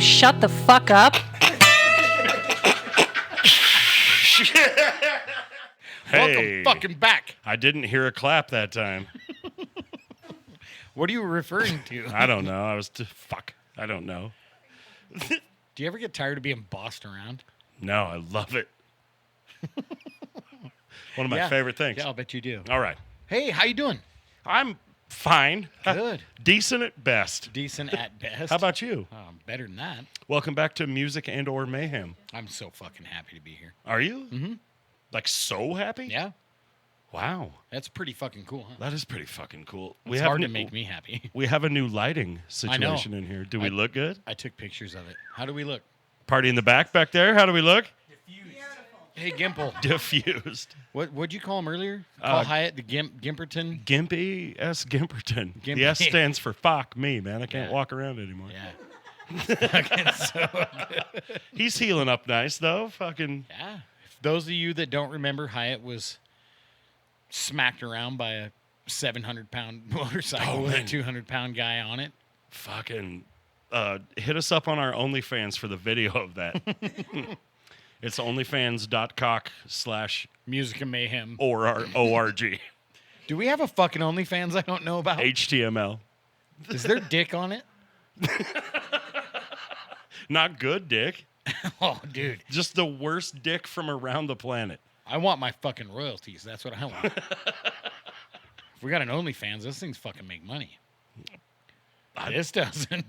shut the fuck up? Hey, Welcome fucking back. I didn't hear a clap that time. What are you referring to? I don't know. I don't know. Do you ever get tired of being bossed around? No, I love it. One of my favorite things. Yeah, I'll bet you do. All right. Hey, how you doing? I'm fine. Good. Decent at best. Decent at best. How about you? Better than that. Welcome back to Music and or Mayhem. I'm so fucking happy to be here. Are you? Mm-hmm. Like so happy? Yeah. Wow. That's pretty fucking cool, huh? That is pretty fucking cool. It's hard to make me happy. We have a new lighting situation in here. Do we look good? I took pictures of it. How do we look? Party in the back there. How do we look? Hey, Gimple. Diffused. What'd you call him earlier? Call Hyatt the Gimperton? Gimpy S. Gimperton. Gimpy. The S stands for fuck me, man. I can't walk around anymore. Yeah. So good. He's healing up nice, though. Fucking. Yeah. Those of you that don't remember, Hyatt was smacked around by a 700-pound motorcycle with a 200-pound guy on it. Fucking hit us up on our OnlyFans for the video of that. It's onlyfans.cock/ Music and Mayhem. or our ORG. Do we have a fucking OnlyFans I don't know about? HTML. Is there dick on it? Not good dick. Oh, dude. Just the worst dick from around the planet. I want my fucking royalties. That's what I want. If we got an OnlyFans, those things fucking make money. This doesn't.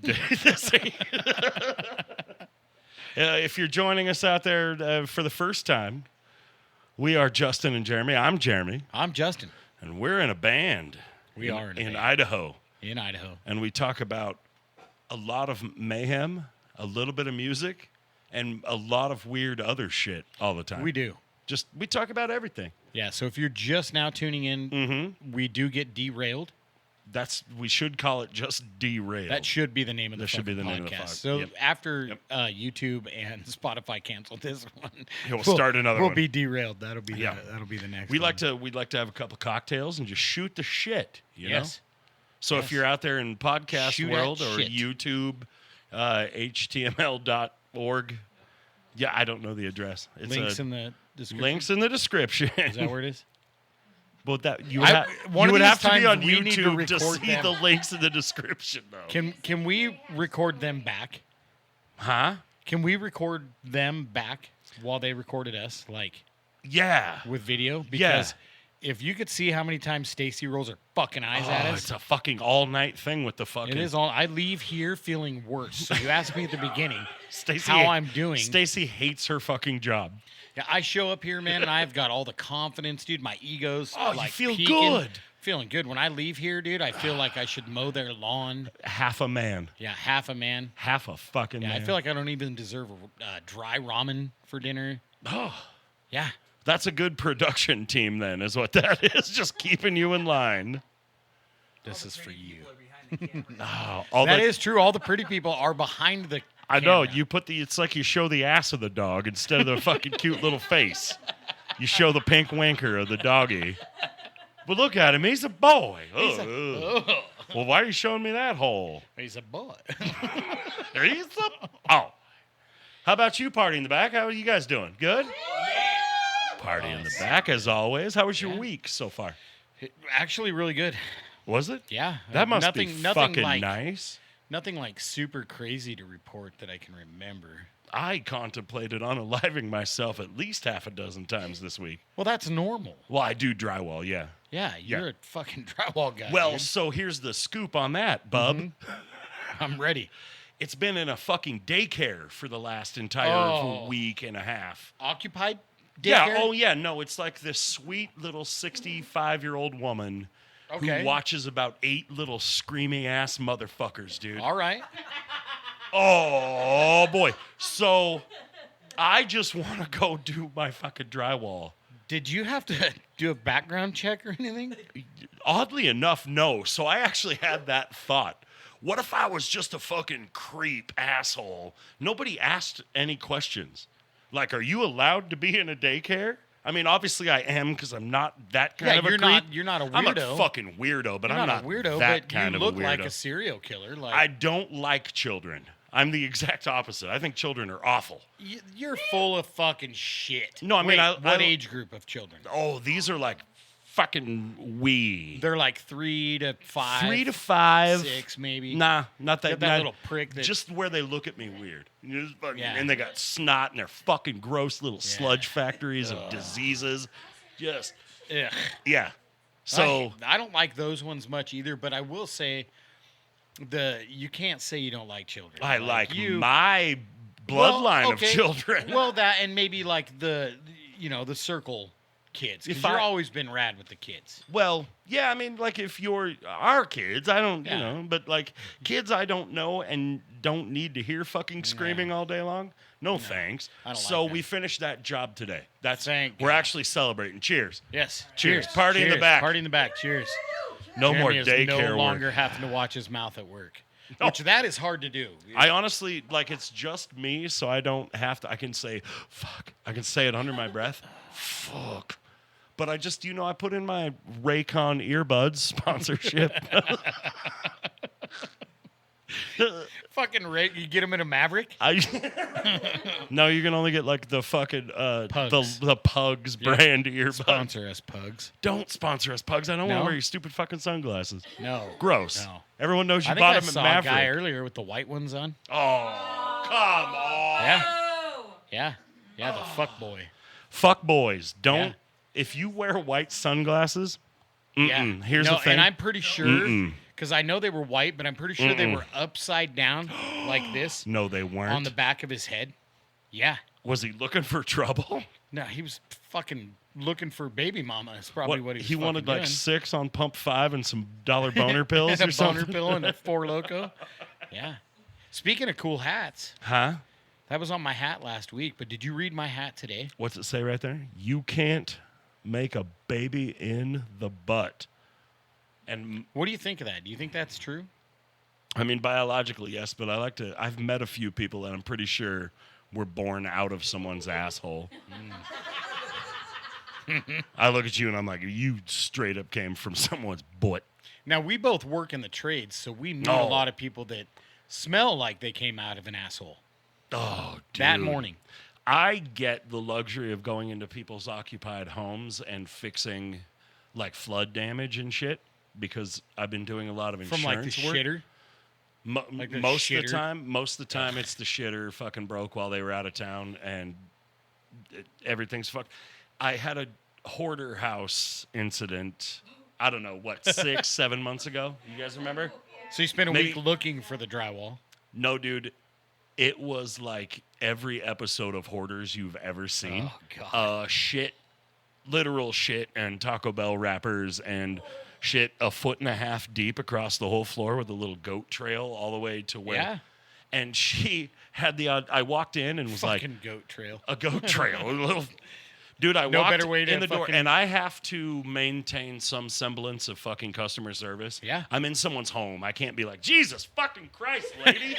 If you're joining us out there for the first time, we are Justin and Jeremy. I'm Jeremy. I'm Justin. And we're in a band. We are in a band. Idaho. In Idaho. And we talk about a lot of mayhem, a little bit of music, and a lot of weird other shit all the time. We do. We talk about everything. Yeah, so if you're just now tuning in, we do get derailed. We should call it just Derailed. That should be the name of the That should be the podcast. name of the podcast. So Yep. after YouTube and Spotify cancel this one, We'll start another one. We'll be derailed. That'll be the next. We'd like to have a couple cocktails and just shoot the shit. You know? So Yes. if you're out there in podcast Shoot world at or shit. YouTube, html.org. Yeah, I don't know the address. It's Links in the description. links in the description. Is that where it is? Well, that you one would of have these to be on times we need to YouTube to record see them. the links in the description, though. Can we record them back? Huh? Can we record them back while they recorded us, like Yeah. with video? Because if you could see how many times Stacy rolls her fucking eyes at us, It's a fucking all-night thing with the fucking... it is all. I leave here feeling worse. So you asked me at the beginning Stacey, how I'm doing. Stacy hates her fucking job. Yeah, I show up here, man, and I've got all the confidence, dude. My ego's Oh, you like feel peaking. good. Feeling good. When I leave here, dude, I feel like I should mow their lawn. Half a man. Yeah, half a man. Half a fucking Yeah, man. I feel like I don't even deserve a dry ramen for dinner. Oh, Yeah. that's a good production team then, is what that is. Just keeping you in line. This is for you. Oh, That is true. All the pretty people are behind the I know. camera. You put it's like you show the ass of the dog instead of the fucking cute little face. You show the pink winker of the doggy. But look at him. He's a boy. Well, why are you showing me that hole? He's a boy. He's a... Oh. How about you, Party in the Back? How are you guys doing? Good? Party in the Back, as always. How was your week so far? Actually, really good. Was it? Yeah. That must be nothing fucking like, nice. Nothing like super crazy to report that I can remember. I contemplated unaliving myself at least half a dozen times this week. Well, that's normal. Well, I do drywall, yeah. Yeah, you're a fucking drywall guy. Well, dude. so here's the scoop on that, bub. I'm ready. It's been in a fucking daycare for the last entire week and a half. Occupied? Yeah, Daycare? no, it's like this sweet little 65-year-old woman Okay. who watches about 8 little screaming ass motherfuckers, dude. All right. Oh, boy. So I just want to go do my fucking drywall. Did you have to do a background check or anything? Oddly enough, no. So I actually had that thought. What if I was just a fucking creep asshole? Nobody asked any questions. Like, are you allowed to be in a daycare? I mean, obviously I am because I'm not that kind of a creep. You're not a weirdo. I'm a fucking weirdo, but You're I'm not a weirdo, that but kind you of a look weirdo. like a serial killer. Like I don't like children. I'm the exact opposite. I think children are awful. You're full of fucking shit. No, I mean, Wait, what don't- age group of children? Oh, these are like fucking wee. They're like 3 to 5. 3 to 5. 6 maybe. Nah, not that. Got that not- little prick that- Just where they look at me weird. Just fucking- Yeah. And they got snot and they're fucking gross little sludge factories of diseases. Just, Ugh. yeah. So, I don't like those ones much either, but I will say you can't say you don't like children. I like you. my bloodline of children. Well, that and maybe like the circle kids. If Because you've I- always been rad with the kids. Well, yeah, I mean, like if you're our kids, I don't, Yeah. but like kids I don't know and don't need to hear fucking screaming all day long. No, thanks. I don't So like we that. finished that job today. That's Thank we're God. actually celebrating. Cheers. Yes. Cheers. Cheers. Party in the Cheers. back. Party in the back. Cheers. No more Jeremy is daycare no longer work. having to watch his mouth at work, No. which that is hard to do. I honestly like it's just me, so I don't have to. I can say fuck. I can say it under my breath. Fuck. But I just, I put in my Raycon earbuds sponsorship. Fucking Rick, you get him in a Maverick. No, you can only get like the fucking Pugs. the Pugs brand earbuds. Sponsor us, Pugs. Don't sponsor us, Pugs. I don't want No? to wear your stupid fucking sunglasses. No. Gross. No. Everyone knows you I think bought I them at saw a Maverick. guy earlier with the white ones on. Oh, come on. Yeah. Yeah, the fuck boy. Fuck boys. Don't. Yeah. If you wear white sunglasses, Yeah. here's the thing. And I'm pretty sure, because I know they were white, but I'm pretty sure they were upside down like this No, they weren't. on the back of his head. Yeah. Was he looking for trouble? No, he was fucking looking for baby mama. Is probably what he was he fucking wanted like doing. 6 on pump 5 and some dollar boner pills and or a boner something. pill and a Four Loko. Yeah. Speaking of cool hats, Huh? that was on my hat last week, but did you read my hat today? What's it say right there? You can't make a baby in the butt. And What do you think of that? Do you think that's true? I mean, biologically, yes, but I've met a few people that I'm pretty sure were born out of someone's asshole. I look at you and I'm like, you straight up came from someone's butt. Now, we both work in the trades, so we know Oh. a lot of people that smell like they came out of an asshole Oh, dude. that morning. I get the luxury of going into people's occupied homes and fixing like flood damage and shit because I've been doing a lot of insurance From like the work. shitter. Like the Most of shitter? the time, it's the shitter fucking broke while they were out of town and everything's fucked. I had a hoarder house incident. I don't know what 6, 7 months ago. You guys remember? So you spent a Maybe- week looking for the drywall. No, dude. It was like every episode of Hoarders you've ever seen. Oh, God. Shit, literal shit, and Taco Bell wrappers and shit 1.5 feet deep across the whole floor with a little goat trail all the way to where. Yeah. And she had I walked in and was Fucking goat trail. a goat trail. A little, dude, I No walked better way to in the door, fucking- and I have to maintain some semblance of fucking customer service. Yeah. I'm in someone's home. I can't be like, Jesus fucking Christ, lady.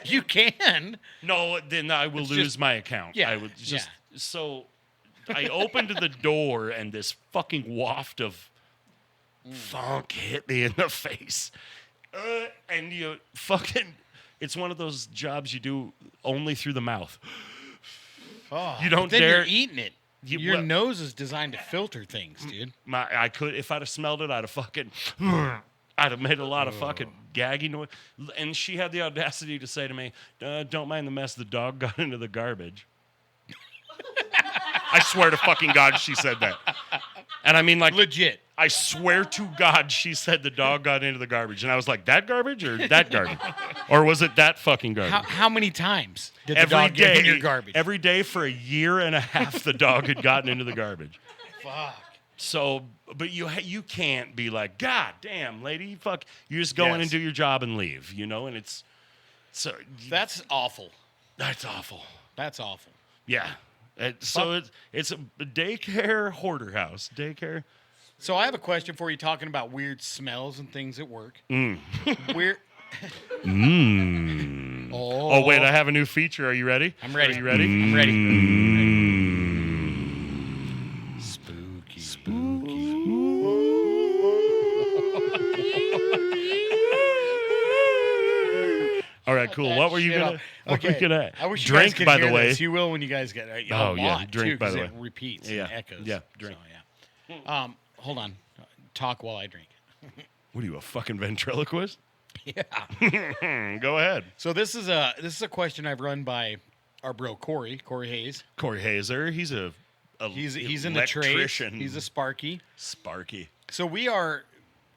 You can. No, then I will It's lose just- my account. Yeah, I would just yeah. so I opened the door and this fucking waft of funk hit me in the face. And you fucking it's one of those jobs you do only through the mouth. Oh, You don't but then dare- you're eating it. Your well- nose is designed to filter things, dude. I could if I'd have smelled it, I'd have fucking I'd have made a lot of fucking gaggy noise. And she had the audacity to say to me, don't mind the mess, the dog got into the garbage. I swear to fucking God she said that. And I mean, like, Legit. I swear to God she said the dog got into the garbage. And I was like, that garbage or that garbage? Or was it that fucking garbage? How many times did the Every dog get in day- your garbage? Every day for a year and a half, the dog had gotten into the garbage. Fuck. So, but you can't be like, God damn, lady, fuck. You just go in and Yes. do your job and leave, and it's so That's awful. that's awful. That's awful. Yeah. So it's a daycare hoarder house. Daycare. So I have a question for you talking about weird smells and things at work. Weird. Oh wait, I have a new feature. Are you ready? I'm ready. Are you ready? I'm ready. Spooky. All right, cool. That What were you shit gonna? off. What were you gonna? I wish you guys Drink, could by hear the way. this. You will when you guys get it. Oh, A yeah, lot, drink, too, by the 'cause way. it repeats Yeah, and echoes. yeah, drink. So, yeah. Hold on. Talk while I drink. What are you, a fucking ventriloquist? Yeah. Go ahead. So this is a question I've run by our bro Corey Hayes. Corey Hazer. He's He's in the trade. electrician. He's a Sparky. Sparky. So we are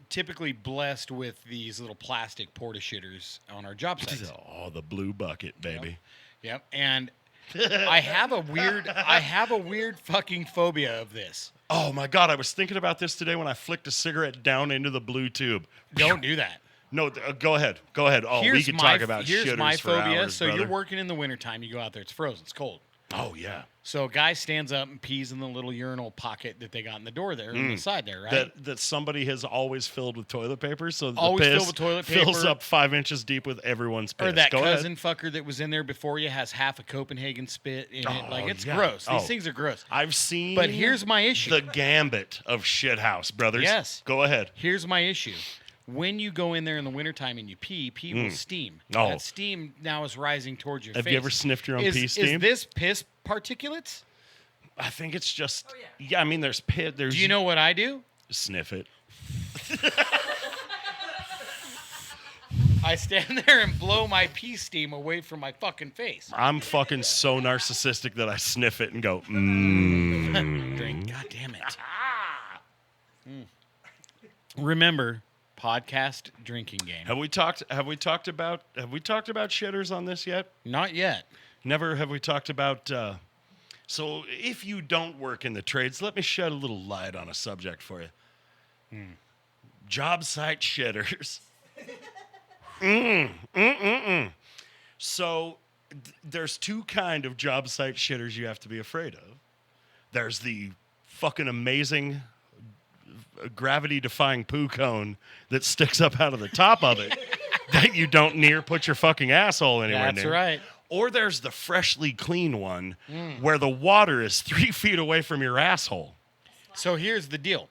typically blessed with these little plastic porta shitters on our job sites. Oh, the blue bucket, baby. Yep. And I have a weird fucking phobia of this. Oh my God, I was thinking about this today when I flicked a cigarette down into the blue tube. Don't do that. No, go ahead. Go ahead. Oh, we could talk about here's shitters my for phobia. hours, So brother. you're working in the wintertime. You go out there. It's frozen. It's cold. Oh, yeah. So a guy stands up and pees in the little urinal pocket that they got in the door there, on the side there, right? That somebody has always filled with toilet paper, so the Always piss filled with toilet fills paper. up 5 inches deep with everyone's piss. Or that Go ahead. cousin fucker that was in there before you has half a Copenhagen spit in it. Like, it's yeah. gross. These Oh. things are gross. I've seen But here's my issue. the gambit of shithouse, brothers. Yes. Go ahead. Here's my issue. When you go in there in the wintertime and you pee will steam. Oh. That steam now is rising towards your Have face. you ever sniffed your own pee steam? Is this piss particulates? I think it's just. Yeah, I mean, there's pit. There's. Do you know what I do? Sniff it. I stand there and blow my pee steam away from my fucking face. I'm fucking so narcissistic that I sniff it and go, Drink. God damn it. Remember, podcast drinking game. Have we talked about shitters on this yet? Not yet. Never have we talked about. So if you don't work in the trades, let me shed a little light on a subject for you. Job site shitters. So there's two kind of job site shitters you have to be afraid of. There's the fucking amazing gravity-defying poo cone that sticks up out of the top of it that you don't near put your fucking asshole anywhere near. That's right. Or there's the freshly clean one where the water is 3 feet away from your asshole. So here's the deal.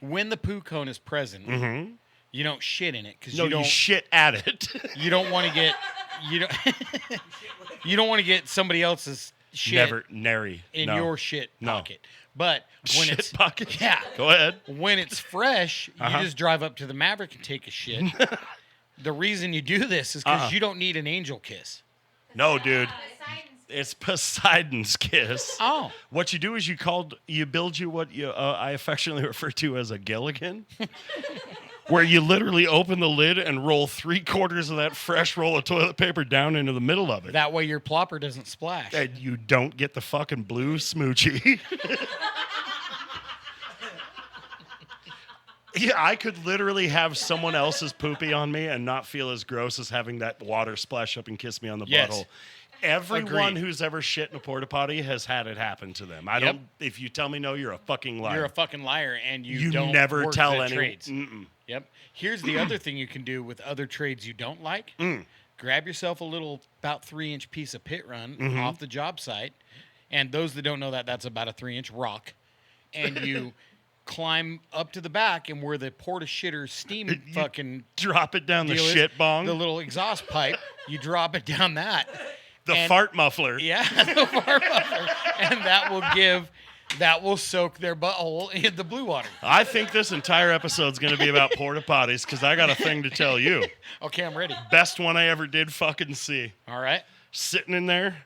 When the poo cone is present, you don't shit in it because No, you shit at it. you don't want to get you don't you don't want to get somebody else's shit in your shit pocket. But when Shit it's pocket? yeah, Go ahead. when it's fresh, you just drive up to the Maverick and take a shit. The reason you do this is because you don't need an angel kiss. No, dude. It's Poseidon's kiss. Oh. What you do is you build you what I affectionately refer to as a Gilligan, where you literally open the lid and roll 3/4 of that fresh roll of toilet paper down into the middle of it. That way your plopper doesn't splash. And you don't get the fucking blue smoochie. Yeah, I could literally have someone else's poopy on me and not feel as gross as having that water splash up and kiss me on the Yes. butthole. Everyone Agreed. who's ever shit in a porta potty has had it happen to them. I don't. If you tell me no, you're a fucking liar. You're a fucking liar, and you You don't never work tell the anyone. trades. Yep. Here's the other thing you can do with other trades you don't like. Grab yourself a little about 3-inch piece of pit run off the job site, and those that don't know that, that's about a 3-inch rock, and you climb up to the back, and where the porta shitter steam fucking Drop it down the deal is, shit bong. the little exhaust pipe, you drop it down that. The and- fart muffler. Yeah, the fart muffler, and that will soak their butthole in the blue water. I think this entire episode's going to be about porta potties because I got a thing to tell you. Okay, I'm ready. Best one I ever did fucking see. All right. Sitting in there,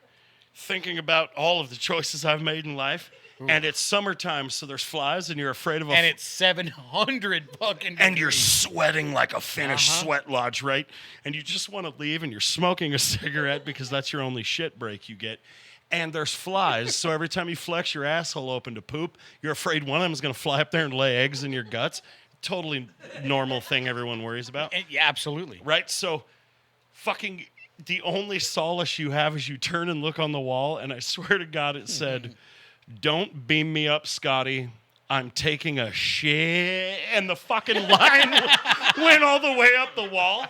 thinking about all of the choices I've made in life. And it's summertime, so there's flies, and you're afraid of And it's 700 fucking and you're degrees. sweating like a Finnish sweat lodge, right? And you just want to leave, and you're smoking a cigarette because that's your only shit break you get. And there's flies, so every time you flex your asshole open to poop, you're afraid one of them is going to fly up there and lay eggs in your guts. Totally normal thing everyone worries about. Yeah, absolutely. Right? So fucking the only solace you have is you turn and look on the wall, and I swear to God it said, "Don't beam me up, Scotty. I'm taking a shit." And the fucking line went all the way up the wall.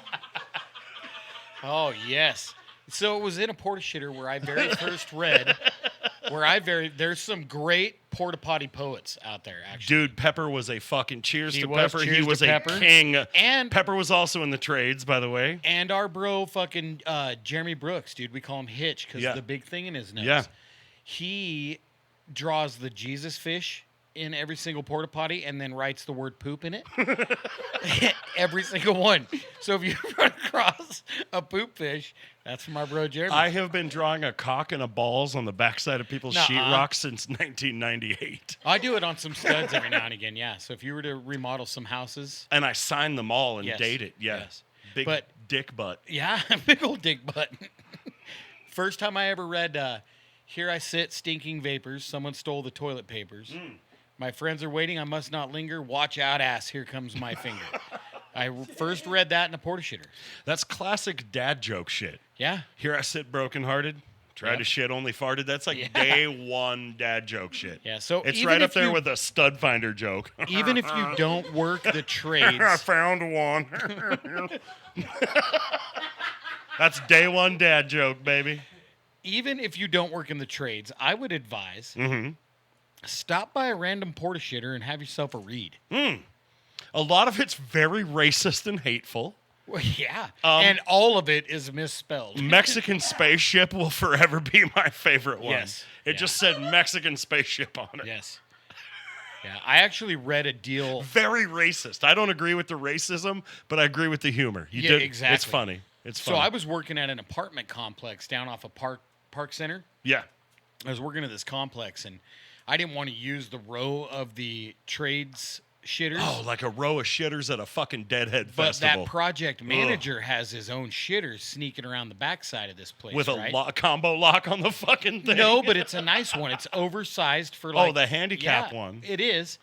Oh, yes. So it was in a porta shitter where I very first read There's some great porta potty poets out there, actually. Dude, Pepper was a fucking cheers He to was, Pepper. cheers He to was a Pepper. king. And Pepper was also in the trades, by the way. And our bro, fucking Jeremy Brooks, dude. We call him Hitch because Yeah. the big thing in his nose. Yeah. He draws the Jesus fish in every single porta potty and then writes the word poop in it. Every single one. So if you run across a poop fish, that's from our bro Jeremy. I have been drawing a cock and a balls on the backside of people's sheetrock since 1998. I do it on some studs every now and again, yeah. So if you were to remodel some houses. And I sign them all and Yes. date it. Yeah. Yes. Big But- dick butt. Yeah, big old dick butt. First time I ever read, Here I sit, stinking vapors. Someone stole the toilet papers. My friends are waiting. I must not linger. Watch out, ass. Here comes my finger. I first read that in a porta shitter. That's classic dad joke shit. Yeah. Here I sit brokenhearted. Tried Yep. to shit, only farted. That's like Yeah. day one dad joke shit. Yeah. So It's even right up if there you- with a stud finder joke. Even if you don't work the I trades, found one. That's day one dad joke, baby. even if you don't work in the trades, I would advise stop by a random porta shitter and have yourself a read. A lot of it's very racist and hateful. Well, yeah. And all of it is misspelled. Mexican spaceship will forever be my favorite one. Yes. It just said Mexican spaceship on it. Yes. Yeah, I actually read a deal. Very racist. I don't agree with the racism, but I agree with the humor. You Yeah, did. exactly. It's funny. It's So funny. I was working at an apartment complex down off of Park Center. Yeah. I was working at this complex, and I didn't want to use the row of the trades shitters. Oh, like a row of shitters at a fucking Deadhead but festival. that project manager has his own shitters sneaking around the backside of this place. with a right? combo lock on the fucking thing. No, but it's a nice one. It's oversized for like the handicap yeah, one. It is.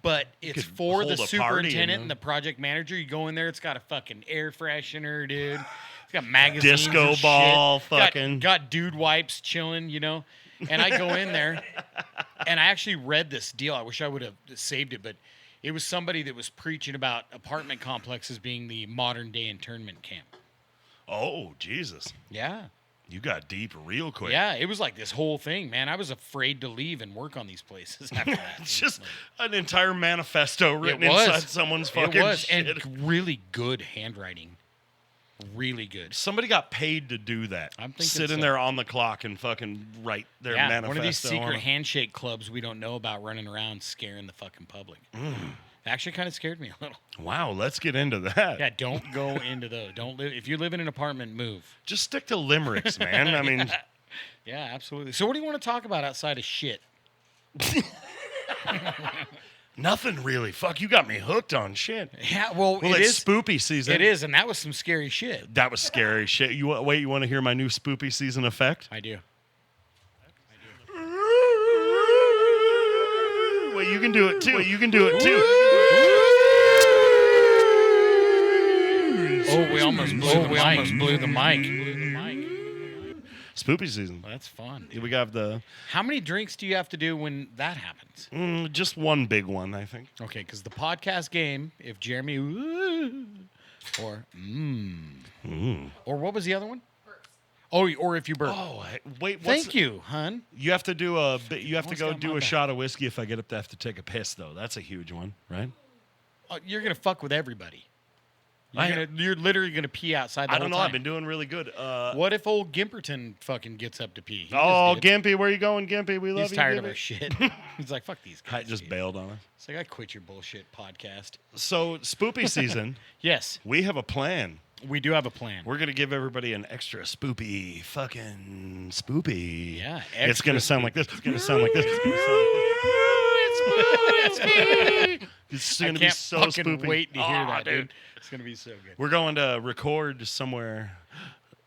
But it's could for the hold a party in superintendent them. and the project manager. You go in there, it's got a fucking air freshener, dude. It's got magazines, Disco and shit. ball, Got- fucking- got dude wipes chilling, you know. And I go in there, and I actually read this deal. I wish I would have saved it, but it was somebody that was preaching about apartment complexes being the modern day internment camp. Oh, Jesus. Yeah. You got deep real quick. Yeah, it was like this whole thing, man. I was afraid to leave and work on these places after that. It's just an entire manifesto written was. inside someone's fucking It was, shit. and really good handwriting. Really good. Somebody got paid to do that. I'm thinking Sitting so. there on the clock and fucking write their Yeah, manifesto. one of these on secret it. handshake clubs we don't know about running around scaring the fucking public. It actually kind of scared me a little. Wow, let's get into that. Yeah, don't go into those. Don't live if you live in an apartment, move. Just stick to limericks, man. I mean, Yeah, absolutely. So what do you want to talk about outside of shit? nothing really. Fuck, you got me hooked on shit. Yeah, well, Well, it it's is. spoopy season. It is, and that was some scary shit. That was scary shit. You want to hear my new spoopy season effect? I do. Well, you can do it too. You can do it too. Oh, we almost blew the mic. Spoopy season. Well, that's fun. We got the How many drinks do you have to do when that happens? just one big one, I think. Okay, because the podcast game, if Jeremy or or what was the other one? Oh, or if you burp. Oh, wait. Thank you, hun. You have to do a. You have to Almost go got do my a back. shot of whiskey if I get up to have to take a piss, though. That's a huge one, right? Oh, you're gonna fuck with everybody. I- You're literally gonna pee outside the I whole don't know. time. I've been doing really good. What if old Gimperton fucking gets up to pee? He Oh, just did. Gimpy, where you going, Gimpy? We love He's you. tired of Gimpy. our shit. He's like, fuck these guys. I just dude. bailed on us. It's like, I quit your bullshit podcast. So, spoopy season, Yes, we have a plan. we do have a plan. We're gonna give everybody an extra spoopy, fucking spoopy. Yeah, it's gonna extra sound like this. It's gonna sound like this. It's gonna sound like this. It's I gonna can't be so fucking spoopy. wait to hear Aw, that, dude. It's gonna be so good. We're going to record somewhere.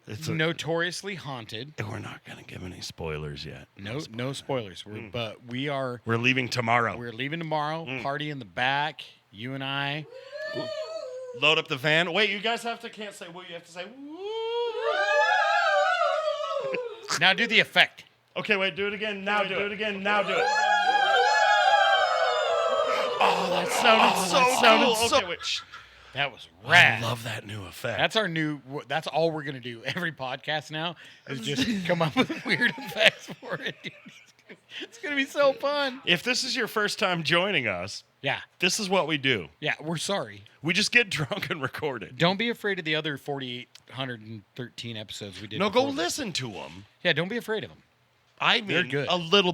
It's Notoriously haunted. we're not gonna give any spoilers yet. No spoilers. But We're leaving tomorrow. we're leaving tomorrow. Party in the back. You and I. Load up the van. Wait, you guys can't say woo. You have to say woo. Now do the effect. Okay, wait. Do it again. Now do it again. Now do it. Oh, that sounded So that sounded cool. so. Okay, wait. Shh. That was rad. I love that new effect. That's all we're going to do. Every podcast now is just come up with weird effects for it. Dude. It's going to be so fun. If this is your first time joining us, Yeah. this is what we do. Yeah, we're sorry. We just get drunk and record it. Don't be afraid of the other 4,813 episodes we did. No, go before this. listen to them. Yeah, don't be afraid of them. I mean, They're good.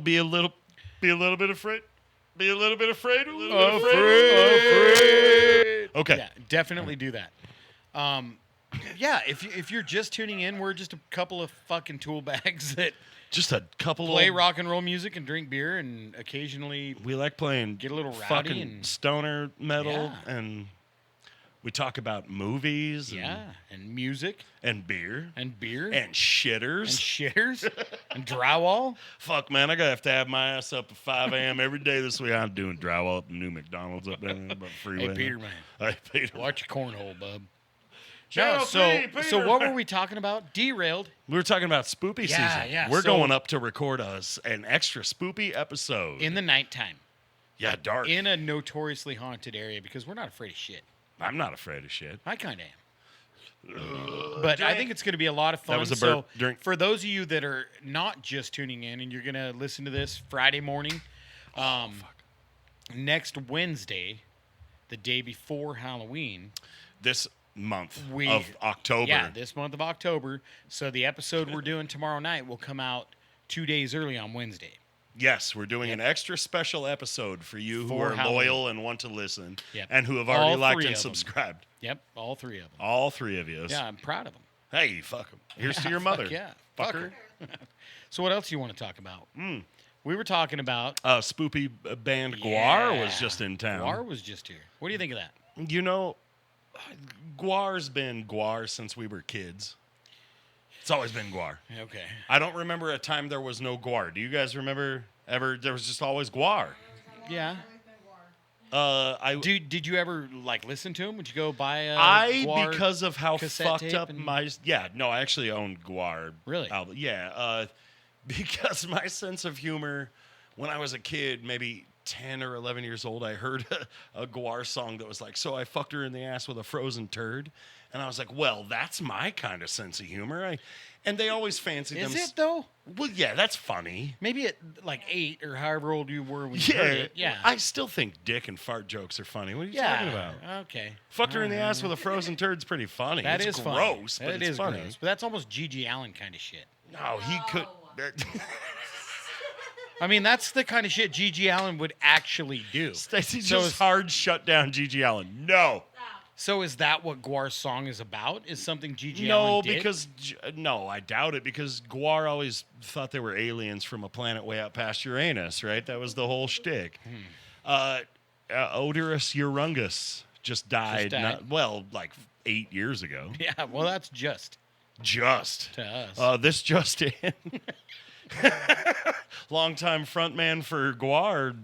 be a little bit afraid. Be a little bit afraid. Afraid. Okay. Yeah, definitely do that. Yeah, if you're just tuning in, we're just a couple of fucking tool bags that Just a couple play of rock and roll music and drink beer and occasionally We like playing get a little rowdy fucking and stoner metal, Yeah. and we talk about movies and music and beer and beer and shitters. and shitters and drywall. Fuck, man, I gotta have to have my ass up at 5 a.m. every day this week. I'm doing drywall at the new McDonald's up there on the freeway. Hey, Peter, man. Hey, Peter. Watch your cornhole, bub. Channel No, three, Peter, so what man. were we talking about? Derailed. We were talking about spoopy Yeah, season. yeah, We're so- going up to record an extra spoopy episode. In the nighttime. Yeah, dark. In a notoriously haunted area because we're not afraid of shit. I'm not afraid of shit. I kind of am. But I think it's going to be a lot of fun. That was a So burp. Drink. for those of you that are not just tuning in and you're going to listen to this Friday morning, next Wednesday, the day before Halloween, This month We- of October. yeah, this month of October. So the episode we're doing tomorrow night will come out 2 days early on Wednesday. Yes, we're doing an extra special episode for you who For are Halloween. loyal and want to listen, Yep. and who have All already liked three and of 'em. subscribed. Yep, all three of them. All three of you. Yeah, I'm proud of them. Hey, fuck them. Here's to your mother. Yeah, fuck fucker. her. So what else do you want to talk about? We were talking about Spoopy band Guar was Yeah. just in town. Guar was just here. What do you think of that? You know, Guar's been Guar since we were kids. It's always been Guar. Okay. I don't remember a time there was no Guar. Do you guys remember ever? There was just always Guar. Yeah. I Did you ever like listen to him? Would you go buy a Guar because of how cassette fucked tape up and- my no, I actually owned Guar. Really? Album. Yeah, because my sense of humor when I was a kid, maybe 10 or 11 years old, I heard a Guar song that was like, "So I fucked her in the ass with a frozen turd," and I was like, "Well, that's my kind of sense of humor." And they always fancied them. Is it though? Well, yeah, that's funny. Maybe at like 8 or however old you were when you Yeah, heard it. Yeah. I still think dick and fart jokes are funny. What are you talking about? Okay. Fucked her in the ass with a frozen turd's pretty funny. That it's is gross, funny. but That it's is funny. gross. But that's almost Gigi Allen kind of shit. No, he could. I mean, that's the kind of shit Gigi Allen would actually do. Stacey So just is- hard shut down Gigi Allen. No. So is that what Guar's song is about? Is something Gigi No, Allen did? because no, I doubt it. Because Guar always thought they were aliens from a planet way out past Uranus, right? That was the whole shtick. Odorous Urungus just died. died. Like 8 years ago. Yeah, well, that's just Just to us. this just in. Longtime frontman for Guar,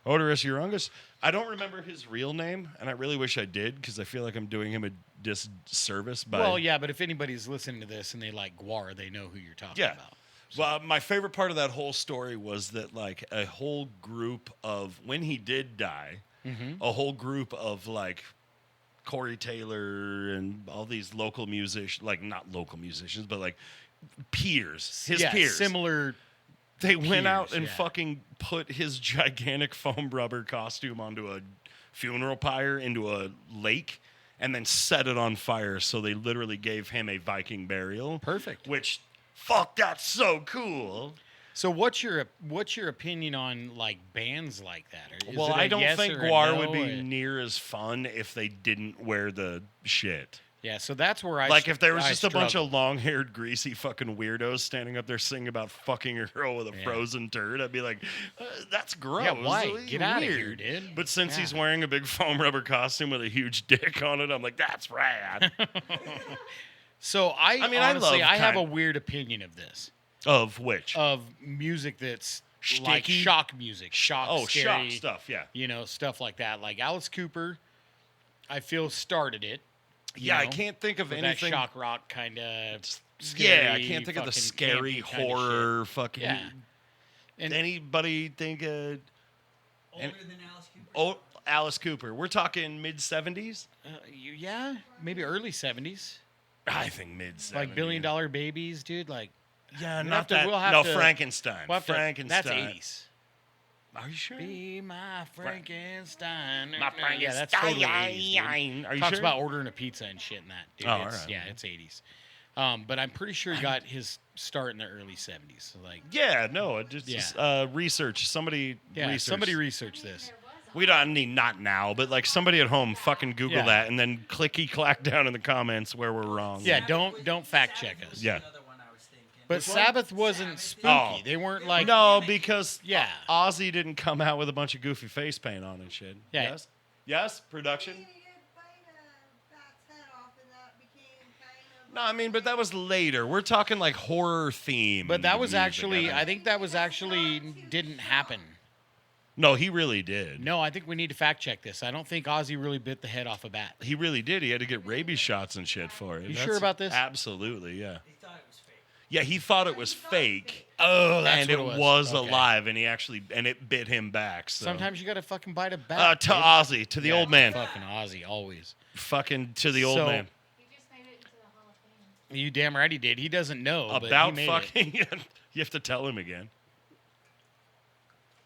Odorous Urungus. I don't remember his real name, and I really wish I did because I feel like I'm doing him a disservice. By Well, yeah, but if anybody's listening to this and they like Guar, they know who you're talking Yeah. about. Well, my favorite part of that whole story was that like a whole group of when he did die, a whole group of like Corey Taylor and all these local musicians, like not local musicians, but like peers, his Yeah, peers. similar. They went out peers, and yeah. fucking put his gigantic foam rubber costume onto a funeral pyre into a lake and then set it on fire. So they literally gave him a Viking burial. Perfect. Which, fuck, that's so cool. So what's your opinion on like bands like that? Or is Well, it a I don't yes think or a Guar no, would be or- near as fun if they didn't wear the shit. Yeah, so that's where I Like if there was I just a bunch struggle. of long-haired, greasy fucking weirdos standing up there singing about fucking a girl with a frozen turd, I'd be like, that's gross. Yeah, why? Weird. Get outta here, dude. But since Yeah. he's wearing a big foam rubber costume with a huge dick on it, I'm like, that's rad. So I mean, I honestly, love I have a kind- weird opinion of this. Of which? Of music that's like Shticky? shock music, shock, scary, shock stuff, yeah. you know, stuff like that. Like Alice Cooper, I feel started it. you Yeah, I know, can't think of with anything. that shock rock kind of. Yeah, I can't think of the scary horror fucking. Yeah. And Anybody think Older than Alice Cooper. Alice Cooper. We're talking mid-70s? Yeah, maybe early 70s. I think mid-70s. Like $1 Billion Babies, dude. Like, Yeah, we'll not have to- that. we'll have no, to- Frankenstein. we'll have to- Frankenstein. that's 80s. Are you sure? Be my Frankenstein. My Yeah, that's totally 80s, dude. Are you Talks sure? about ordering a pizza and shit and that, dude. Oh, It's, all right. Yeah, it's 80s. But I'm pretty sure he got his start in the early 70s. So like, Yeah, no, it just research. Somebody research. somebody research this. We don't need, not now, but like somebody at home fucking Google Yeah. that and then clicky clack down in the comments where we're wrong. Yeah, don't fact check us. Yeah. Another one I was thinking. But Sabbath wasn't spooky. Oh. They weren't like No, because Yeah. Ozzy didn't come out with a bunch of goofy face paint on and shit. Yeah. Yes? Yes? Production? No, I mean, but that was later. We're talking like horror theme. But that was music, actually, I think that was actually didn't happen. No, he really did. No, I think we need to fact check this. I don't think Ozzy really bit the head off a bat. He really did. He had to get rabies shots and shit for it. You sure about this? Absolutely, yeah. He thought it was fake. Yeah, he thought it was fake. Oh, And it was Okay. alive, and it bit him back. So. Sometimes you gotta fucking bite a bat. To dude. Ozzy, to the Yeah, old man. Fucking Ozzy, always. Fucking to the old So, man. He just made it into the Hall of Fame. You damn right he did. He doesn't know. but he About made fucking. You have to tell him again.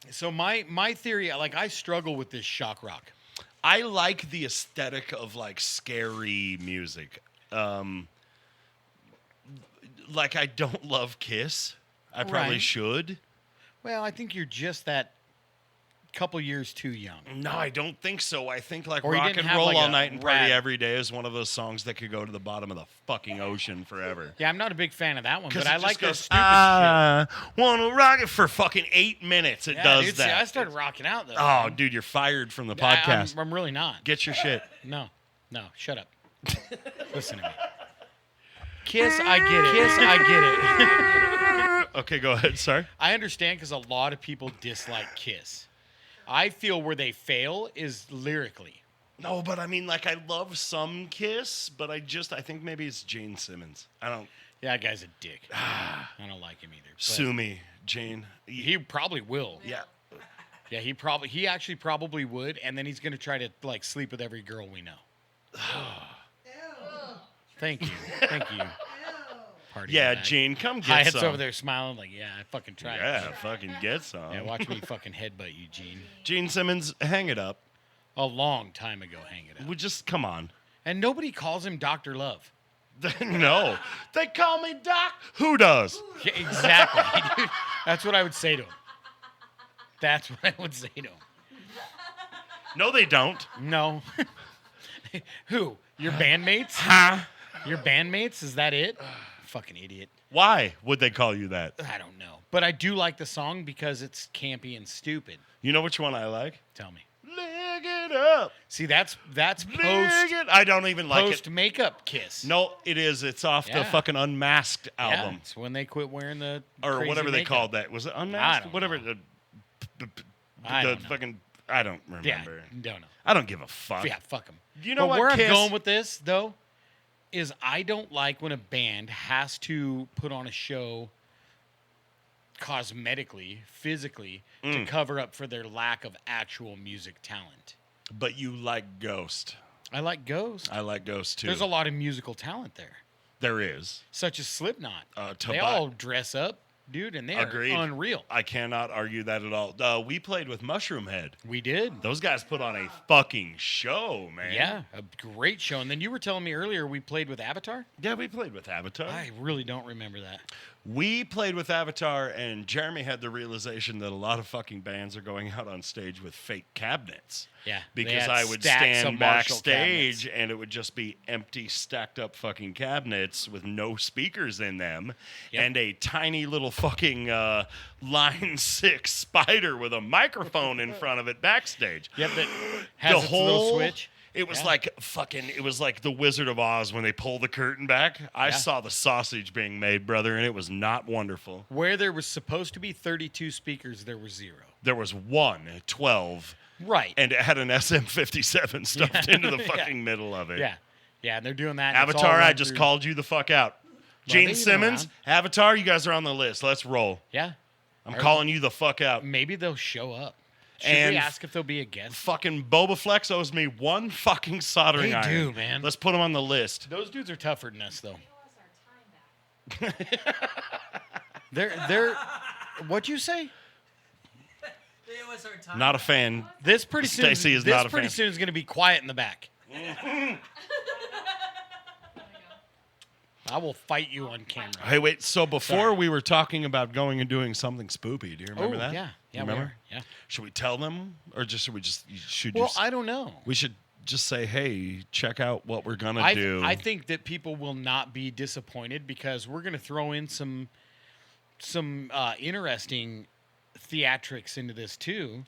it. So my theory, like I struggle with this shock rock. I like the aesthetic of like scary music. Like I don't love Kiss. I probably Right. should. Well, I think you're just that couple years too young. No, I don't think so. I think like Or you Rock didn't and have, Roll like, All a Night and Party rad- Every Day is one of those songs that could go to the bottom of the fucking ocean forever. Yeah, I'm not a big fan of that one, 'Cause but it I just like goes, this stupid shit. Wanna rock it for fucking 8 minutes. It Yeah, does dude, see, that. I started rocking out though. Oh, man. dude, you're fired from the I- podcast. I'm really not. Get your shit. No, shut up. Listen to me. Kiss, I get it. Kiss, I get it. Okay, go ahead. Sorry. I understand because a lot of people dislike Kiss. I feel where they fail is lyrically. No, but I mean, like, I love some Kiss, but I think maybe it's Gene Simmons. I don't. Yeah, that guy's a dick. I don't like him either. but Sue me, Gene. He probably will. Yeah. Yeah, he actually probably would, and then he's gonna try to like sleep with every girl we know. Thank you. Party Yeah, back. Gene, come get Hyatt's some. over there smiling like, yeah, I fucking tried. Yeah, fucking get some. Yeah, watch me fucking headbutt you, Gene. Gene Simmons, hang it up. A long time ago, hang it up. We just come on. And nobody calls him Dr. Love. No, they call me Doc. Who does? Yeah, exactly. Dude, that's what I would say to him. That's what I would say to him. No, they don't. No. Who? Your bandmates? Huh? Your bandmates? Is that it? Fucking idiot. Why would they call you that? I don't know. But I do like the song because it's campy and stupid. You know which one I like? Tell me. Lick it up. See, that's Lick post it. I don't even like post it. makeup Kiss. No, it is. It's off the Yeah. fucking Unmasked Yeah, album. it's when they quit wearing the Or crazy whatever they makeup. called that. Was it I Unmasked? don't Whatever. know. The I don't know. fucking. I don't Yeah, remember. don't know. I don't give a fuck. Yeah, fuck them. You know but what, where Kiss? I'm going with this, though, is I don't like when a band has to put on a show cosmetically, physically, to cover up for their lack of actual music talent. But you like Ghost. I like Ghost. I like Ghost too. There's a lot of musical talent there, There is. such as Slipknot. To They buy- all dress up, dude, and they're Agreed. unreal. I cannot argue that at all. We played with Mushroom Head. We did. Those guys put on a fucking show, man. Yeah, a great show. And then you were telling me earlier we played with Avatar? Yeah, we played with Avatar. I really don't remember that. We played with Avatar, and Jeremy had the realization that a lot of fucking bands are going out on stage with fake cabinets. Yeah. they Because had I would stacks stand of Marshall backstage cabinets. and it would just be empty, stacked up fucking cabinets with no speakers in them Yep. and a tiny little fucking Line 6 spider with a microphone in front of it backstage. Yep, that has its little switch. It was Yeah. like fucking. It was like the Wizard of Oz when they pull the curtain back. I Yeah. saw the sausage being made, brother, and it was not wonderful. Where there was supposed to be 32 speakers, there were 0. There was 12, Right. and it had an SM57 stuffed into the Yeah. fucking middle of it. yeah. Yeah, and they're doing that. and it's all Avatar, I run just through- called you the fuck out. they've Gene been Simmons, around. Avatar, you guys are on the list. Let's roll. Yeah. I'm Or- calling you the fuck out. Maybe they'll show up. Should and we ask if there'll be a guest? fucking Boba Flex owes me one fucking soldering They iron. do, man. Let's put him on the list. Those dudes are tougher than us, though. Give us our time back. They're. What'd you say? They owe us our time. Not a fan. This pretty soon. Stacey is this not a pretty fan. soon is going to be quiet in the back. I will fight you on camera. Hey, wait. So before Sorry. we were talking about going and doing something spoopy. Do you remember that? Yeah, You we remember? are, yeah. Should we tell them, or just should we just should Well, you? I don't know. We should just say, hey, check out what we're gonna do. I think that people will not be disappointed because we're going to throw in some interesting theatrics into this too.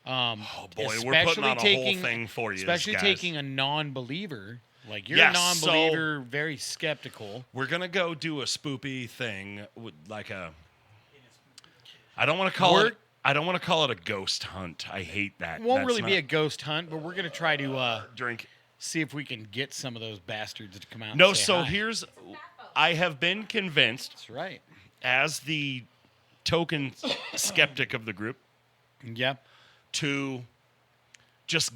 Oh boy, we're putting on a whole thing for you, especially guys. taking a non-believer. Like you're Yes, a non-believer, very skeptical. We're gonna go do a spoopy thing with like a. I don't want to call it. I don't want to call it a ghost hunt. I hate that. It won't That's really be not- a ghost hunt, but we're going to try to drink. see if we can get some of those bastards to come out. No, and say so hi. here's. I have been convinced, That's right. as the token skeptic of the group, Yeah. to just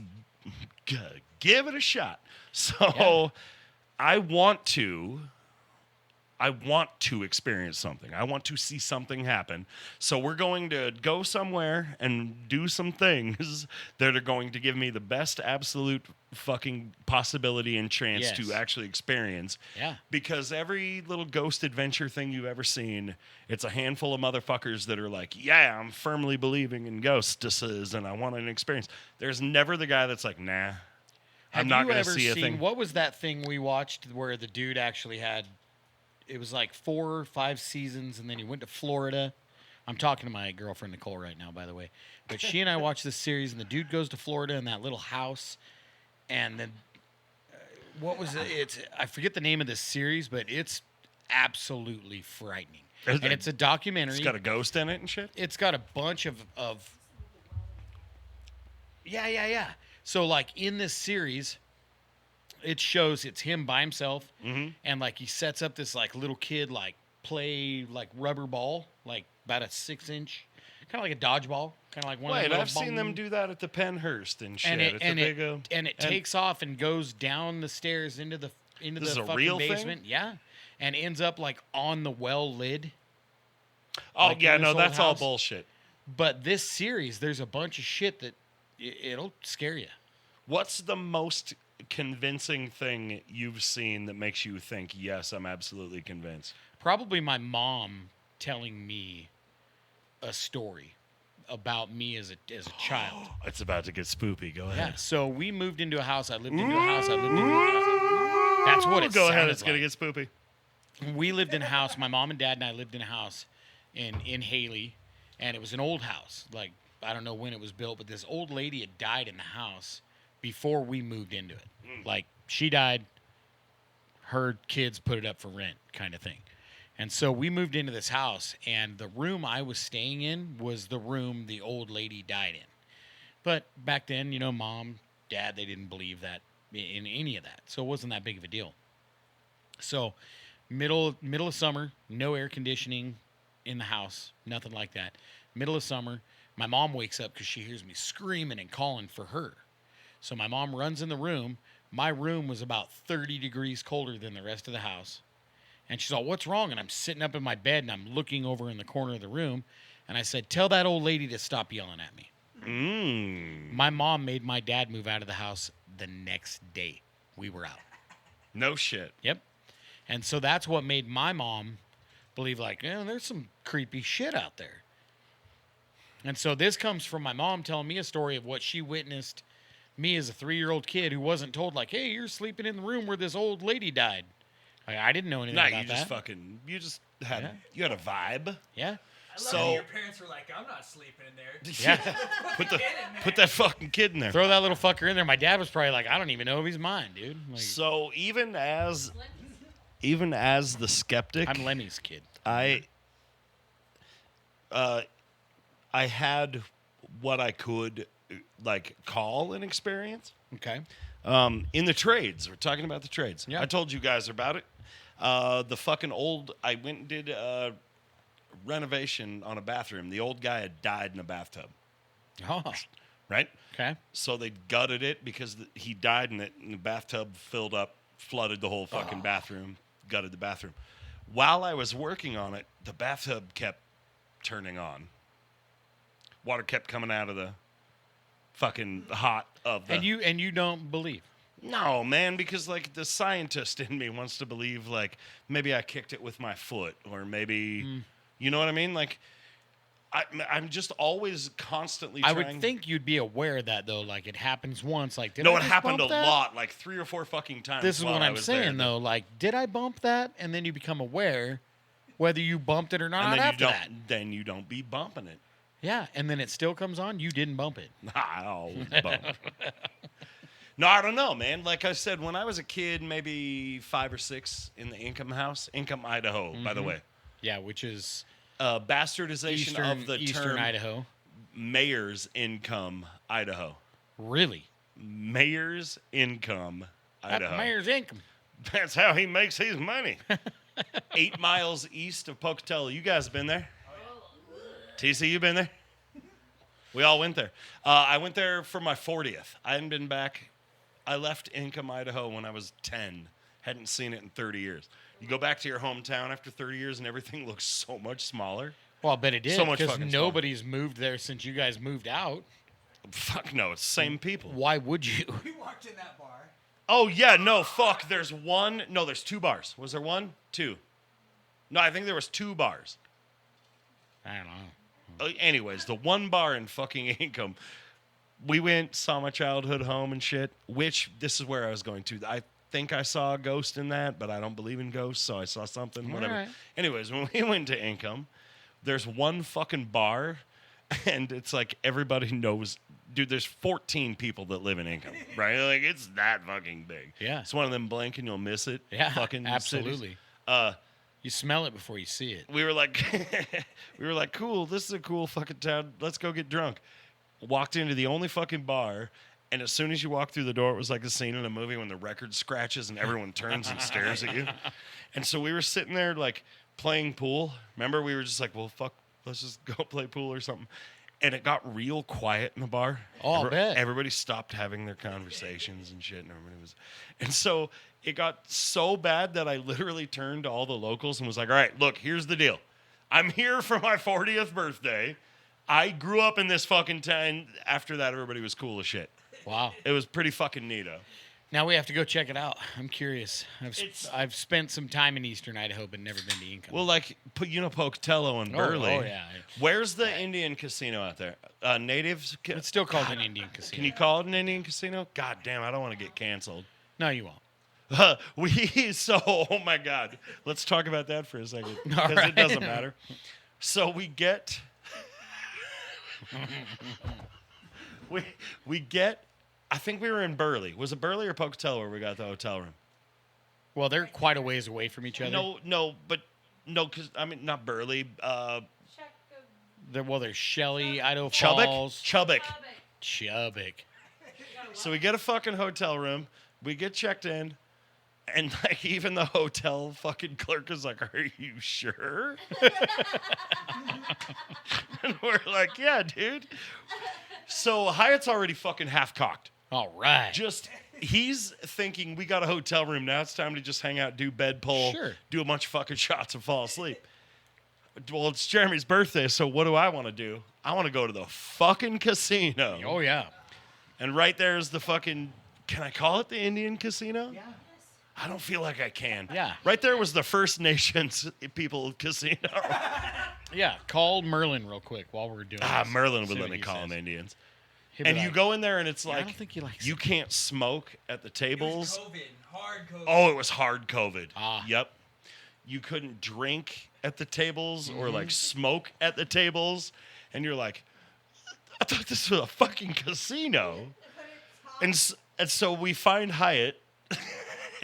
give it a shot. So Yeah. I want to experience something. I want to see something happen. So we're going to go somewhere and do some things that are going to give me the best absolute fucking possibility and chance Yes. to actually experience. Yeah. Because every little ghost adventure thing you've ever seen, it's a handful of motherfuckers that are like, yeah, I'm firmly believing in ghostesses and I want an experience. There's never the guy that's like, nah, I'm not going to see a thing. What was that thing we watched where the dude actually had? It was like 4 or 5 seasons, and then he went to Florida. I'm talking to my girlfriend Nicole right now, by the way. But she and I watched this series, and the dude goes to Florida in that little house, and then what was it? I forget the name of this series, but it's absolutely frightening. And it's a documentary. It's got a ghost in it and shit? It's got a bunch of yeah. So like in this series, it shows it's him by himself, and like he sets up this like little kid like play like rubber ball, like about a 6-inch, kind of like a dodgeball, kind of like one. Wait, of the I've seen them do that at the Penhurst and shit. And it It's a and big, it takes off and goes down the stairs into the This is a fucking real thing? basement. Yeah, and ends up like on the well lid. oh, like yeah, in this no, old that's all house. bullshit. But this series, there's a bunch of shit that it'll scare you. What's the most convincing thing you've seen that makes you think, yes, I'm absolutely convinced? Probably my mom telling me a story about me as a child. It's about to get spoopy. Go Yeah. ahead. So we moved into a house. I lived into a house. That's what it Go ahead. sounded It's going to like. get spoopy. We lived in a house. My mom and dad and I lived in a house in Haley, and it was an old house. Like, I don't know when it was built, but this old lady had died in the house before we moved into it. Like, she died, her kids put it up for rent kind of thing. And so we moved into this house, and the room I was staying in was the room the old lady died in. But back then, you know, mom, dad, they didn't believe that in any of that. So it wasn't that big of a deal. So middle of summer, no air conditioning in the house, nothing like that. Middle of summer, my mom wakes up because she hears me screaming and calling for her. So my mom runs in the room. My room was about 30 degrees colder than the rest of the house. And she's all, what's wrong? And I'm sitting up in my bed, and I'm looking over in the corner of the room. And I said, tell that old lady to stop yelling at me. My mom made my dad move out of the house the next day. We were out. No shit. Yep. And so that's what made my mom believe, like, there's some creepy shit out there. And so this comes from my mom telling me a story of what she witnessed me as a 3-year-old kid who wasn't told, like, hey, you're sleeping in the room where this old lady died. Like, I didn't know anything Nah, about you just that. fucking, you just had, Yeah. you had a vibe. Yeah. I love So- how your parents were like, I'm not sleeping in there. Yeah. Put that fucking kid in there. Throw that little fucker in there. My dad was probably like, I don't even know if he's mine, dude. Like, So even as the skeptic, I'm Lemmy's kid. I had what I could like call an experience Okay. in the trades. We're talking about the trades. Yeah. I told you guys about it. The fucking old. I went and did a renovation on a bathroom. The old guy had died in a bathtub. Oh, right? okay. So they gutted it because he died in it, and the bathtub filled up, flooded the whole fucking bathroom, gutted the bathroom. While I was working on it, the bathtub kept turning on. Water kept coming out of the fucking hot of the... And you don't believe? No, man, because, like, the scientist in me wants to believe, like, maybe I kicked it with my foot, or maybe... You know what I mean? Like... I'm just always constantly trying... I would think you'd be aware of that, though. Like, it happens once. Like, did No, I it just happened a bump that? lot, like 3 or 4 fucking times. This is while what I I'm was saying, there. though. Like, did I bump that? And then you become aware whether you bumped it or not And then after you don't, that. then you don't be bumping it. Yeah, and then it still comes on. You didn't bump it. I always bump. No, I don't know, man. Like I said, when I was a kid, maybe 5 or 6 in the Income House, Income, Idaho, by the way. Yeah, which is Bastardization of the Eastern term Idaho. Mayor's Income, Idaho. Really? Mayor's Income, That's Idaho. mayor's income. That's how he makes his money. 8 miles east of Pocatello. You guys have been there? TC, you been there? We all went there. I went there for my 40th. I hadn't been back. I left Income, Idaho when I was 10. Hadn't seen it in 30 years. You go back to your hometown after 30 years and everything looks so much smaller. Well, I bet it did. So much because fucking smaller. nobody's moved there since you guys moved out. Fuck no, it's the same people. Why would you? We walked in that bar. Oh, yeah, no, fuck. There's 2 bars. Was there 1? 2. No, I think there was 2 bars. I don't know. Anyways, the 1 bar in fucking Income, we went, saw my childhood home and shit, which this is where I was going to. I think I saw a ghost in that, but I don't believe in ghosts, so I saw something, whatever. All right. Anyways, when we went to Income, there's 1 fucking bar, and it's like everybody knows. Dude, there's 14 people that live in Income, right? Like, it's that fucking big. Yeah. It's one of them blink and you'll miss it. Yeah, fucking absolutely. cities. You smell it before you see it. We were like, cool, this is a cool fucking town. Let's go get drunk. Walked into the only fucking bar, and as soon as you walk through the door, it was like a scene in a movie when the record scratches and everyone turns and stares at you. And so we were sitting there, like, playing pool. Remember, we were just like, well, fuck, let's just go play pool or something. And it got real quiet in the bar. Oh, I bet. Everybody stopped having their conversations and shit, and everybody was... And so it got so bad that I literally turned to all the locals and was like, all right, look, here's the deal. I'm here for my 40th birthday. I grew up in this fucking town. After that, everybody was cool as shit. Wow. It was pretty fucking neato. Now we have to go check it out. I'm curious. It's- I've spent some time in Eastern Idaho, but never been to Income. Well, like, Pocatello and Burley. Oh, yeah. Where's the Indian casino out there? Natives? It's still called an Indian casino. Can you call it an Indian casino? God damn, I don't want to get canceled. No, you won't. Oh my God. Let's talk about that for a second. Because right. it doesn't matter. So we get... we get... I think we were in Burley. Was it Burley or Pocatello where we got the hotel room? Well, they're quite a ways away from each other. No, because, I mean, not Burley. Check the There's Shelley, Idaho Chubbuck? Falls. Chubbuck. Chubbuck. So we get a fucking hotel room. We get checked in. And, like, even the hotel fucking clerk is like, are you sure? And we're like, yeah, dude. So Hyatt's already fucking half-cocked. All right. He's thinking, we got a hotel room. Now it's time to just hang out, do bed pull, Sure. do a bunch of fucking shots and fall asleep. Well, it's Jeremy's birthday, so what do I want to do? I want to go to the fucking casino. Oh, yeah. And right there is the fucking, can I call it the Indian casino? Yeah. I don't feel like I can. Yeah. Right there was the First Nations people casino. Yeah. Call Merlin real quick while we're doing this. Merlin See would let what me he call says. them Indians. He'll be And you like, go in there and it's "Yeah, I like, don't think he likes you it." can't smoke at the It tables. was COVID. Hard COVID. Oh, it was hard COVID. Ah. Yep. You couldn't drink at the tables or Mm-hmm. like smoke at the tables. And you're like, I thought this was a fucking casino. And so we find Hyatt.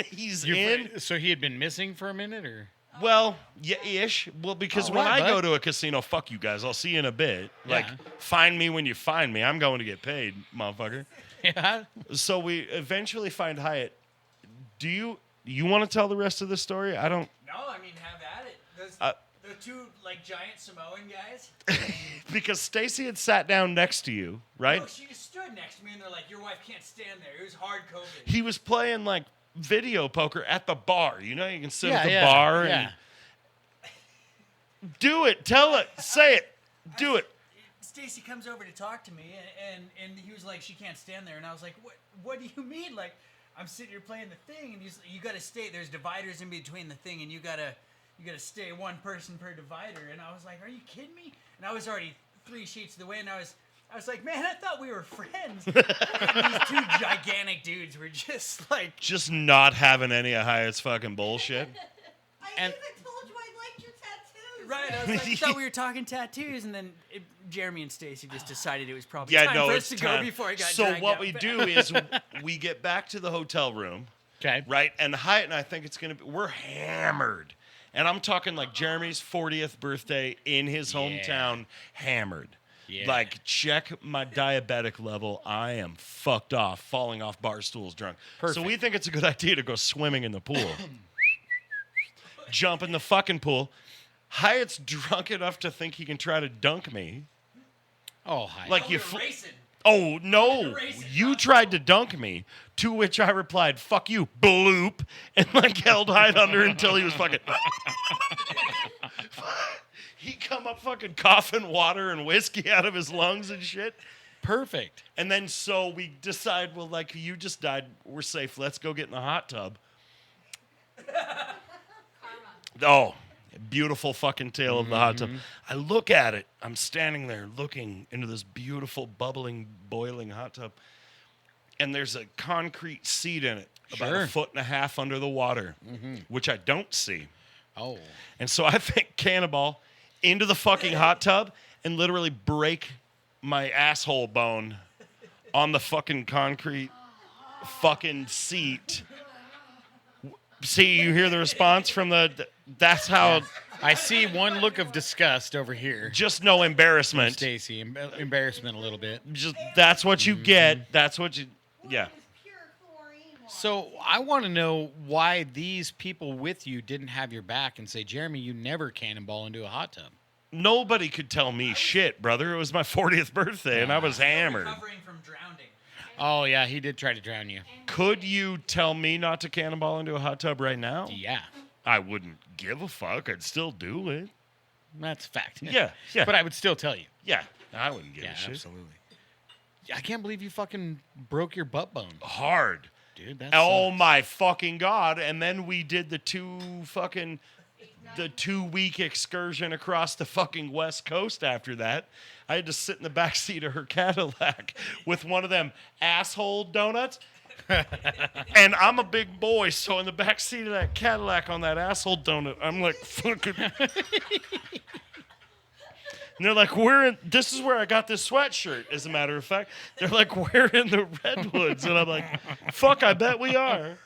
He's in. So he had been missing for a minute, or? Well, yeah, ish. Well, because All when right, I go bud. to a casino, fuck you guys. I'll see you in a bit. Like, Yeah. find me when you find me. I'm going to get paid, motherfucker. Yeah. So we eventually find Hyatt. Do you want to tell the rest of the story? I don't. No, I mean, have at it. Uh, Those with two like giant Samoan guys. Because Stacy had sat down next to you, right? No, she just stood next to me, and they're like, "Your wife can't stand there." It was hard COVID. He was playing like video poker at the bar. You know, you can sit at the Yeah, bar yeah. and do it. Tell it. Say it. Do it. Stacy comes over to talk to me, and he was like, "She can't stand there," and I was like, What do you mean? Like, I'm sitting here playing the thing, and he's like, "You got to stay. There's dividers in between the thing, and you gotta stay one person per divider." And I was like, "Are you kidding me?" And I was already 3 sheets of the way, and I was like, "Man, I thought we were friends." And these two gigantic dudes were just like, Just not having any of Hyatt's fucking bullshit. I even told you I liked your tattoos. right. I was like, I thought we were talking tattoos, and then Jeremy and Stacy just decided it was probably Yeah, time no, for it's us to go time. before I got So dragged what out we back. do is we get back to the hotel room, Okay. right? And Hyatt and I think it's gonna be, we're hammered, and I'm talking like Jeremy's 40th birthday in his hometown, hammered. Yeah. Like, check my diabetic level. I am fucked off, falling off bar stools drunk. Perfect. So we think it's a good idea to go swimming in the pool. Jump in the fucking pool. Hyatt's drunk enough to think he can try to dunk me. Oh, hi. Like Oh, you. we were racing. Oh, no. You're racing, You huh? tried to dunk me, to which I replied, fuck you, bloop, and like held Hyatt under until he was fucking. He come up fucking coughing water and whiskey out of his lungs and shit. Perfect. And then so we decide, well, like, you just died. We're safe. Let's go get in the hot tub. Oh, beautiful fucking tale of the hot tub. I look at it. I'm standing there looking into this beautiful, bubbling, boiling hot tub. And there's a concrete seat in it, about Sure. 1.5 feet under the water, which I don't see. Oh. And so I think cannonball into the fucking hot tub and literally break my asshole bone on the fucking concrete fucking seat. See, you hear the response from the. That's how. I see one look of disgust over here. Just no embarrassment. Stacy, embarrassment a little bit. Just that's what you get. That's what you. Yeah. It was pure chlorine water. So I want to know why these people with you didn't have your back and say, Jeremy, you never cannonball into a hot tub. Nobody could tell me shit, brother. It was my 40th birthday and I was hammered. Recovering from drowning. Oh, yeah, he did try to drown you. Could you tell me not to cannonball into a hot tub right now? Yeah, I wouldn't give a fuck. I'd still do it. that's a fact. Yeah, yeah. But I would still tell you. Yeah, I wouldn't give Yeah, a shit. absolutely. I can't believe you fucking broke your butt bone. Hard. Dude, that's Oh my fucking God. And then we did the 2-week excursion across the fucking West Coast after that. I had to sit in the back seat of her Cadillac with one of them asshole donuts. And I'm a big boy, so in the back seat of that Cadillac on that asshole donut, I'm like fucking. And they're like, this is where I got this sweatshirt, as a matter of fact. They're like, we're in the Redwoods. And I'm like, fuck, I bet we are.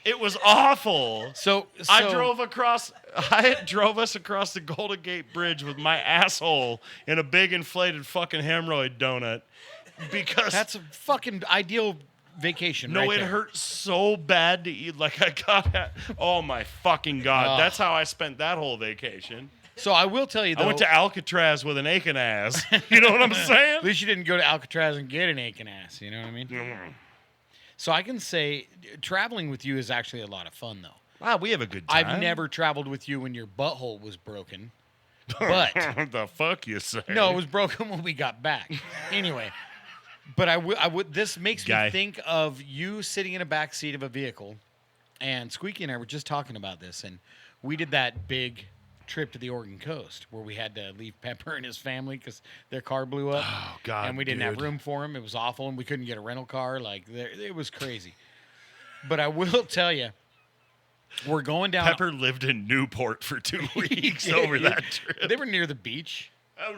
It was awful. So I drove us across the Golden Gate Bridge with my asshole in a big inflated fucking hemorrhoid donut. Because That's a fucking ideal vacation. no, right it there. hurt so bad to eat. Like oh my fucking God. Oh. That's how I spent that whole vacation. So I will tell you, though. I went to Alcatraz with an aching ass. You know what I'm saying? At least you didn't go to Alcatraz and get an aching ass. You know what I mean? So I can say traveling with you is actually a lot of fun, though. Wow, we have a good time. I've never traveled with you when your butthole was broken. But What the fuck you say? no, it was broken when we got back. Anyway, but I would. This makes Guy. me think of you sitting in a back seat of a vehicle, and Squeaky and I were just talking about this, and we did that big trip to the Oregon coast where we had to leave Pepper and his family because their car blew up. Oh, God, and we didn't have dude. room for him. It was awful, and we couldn't get a rental car. Like it was crazy. But I will tell you, we're going down. Pepper lived in Newport for 2 weeks over that trip. They were near the beach.